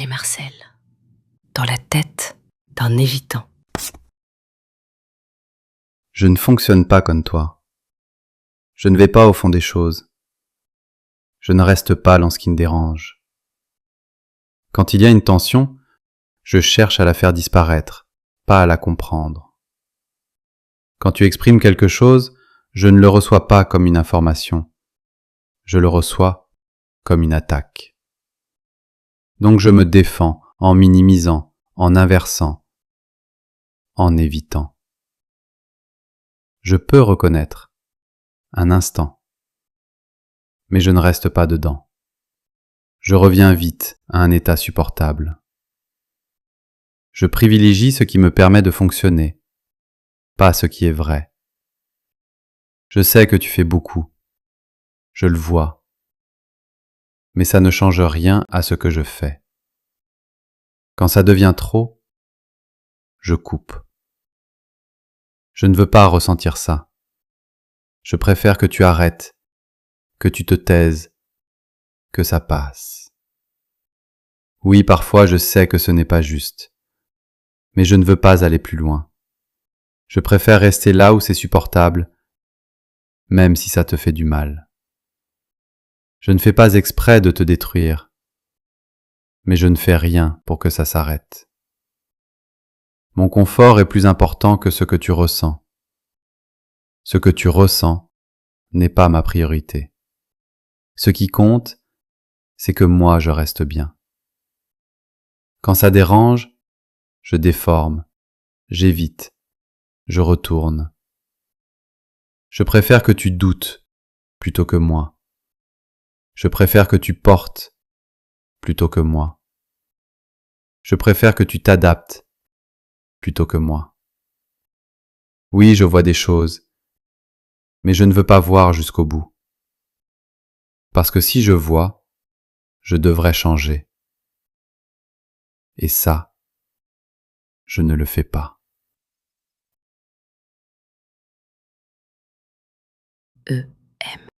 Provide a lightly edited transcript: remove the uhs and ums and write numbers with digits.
Serge et Marcel, dans la tête d'un évitant. Je ne fonctionne pas comme toi. Je ne vais pas au fond des choses. Je ne reste pas dans ce qui me dérange. Quand il y a une tension, je cherche à la faire disparaître, pas à la comprendre. Quand tu exprimes quelque chose, je ne le reçois pas comme une information. Je le reçois comme une attaque. Donc je me défends en minimisant, en inversant, en évitant. Je peux reconnaître, un instant, mais je ne reste pas dedans. Je reviens vite à un état supportable. Je privilégie ce qui me permet de fonctionner, pas ce qui est vrai. Je sais que tu fais beaucoup, je le vois, mais ça ne change rien à ce que je fais. Quand ça devient trop, je coupe. Je ne veux pas ressentir ça. Je préfère que tu arrêtes, que tu te taises, que ça passe. Oui, parfois je sais que ce n'est pas juste, mais je ne veux pas aller plus loin. Je préfère rester là où c'est supportable, même si ça te fait du mal. Je ne fais pas exprès de te détruire, mais je ne fais rien pour que ça s'arrête. Mon confort est plus important que ce que tu ressens. Ce que tu ressens n'est pas ma priorité. Ce qui compte, c'est que moi je reste bien. Quand ça dérange, je déforme, j'évite, je retourne. Je préfère que tu doutes plutôt que moi. Je préfère que tu portes plutôt que moi. Je préfère que tu t'adaptes plutôt que moi. Oui, je vois des choses, mais je ne veux pas voir jusqu'au bout. Parce que si je vois, je devrais changer. Et ça, je ne le fais pas. E-M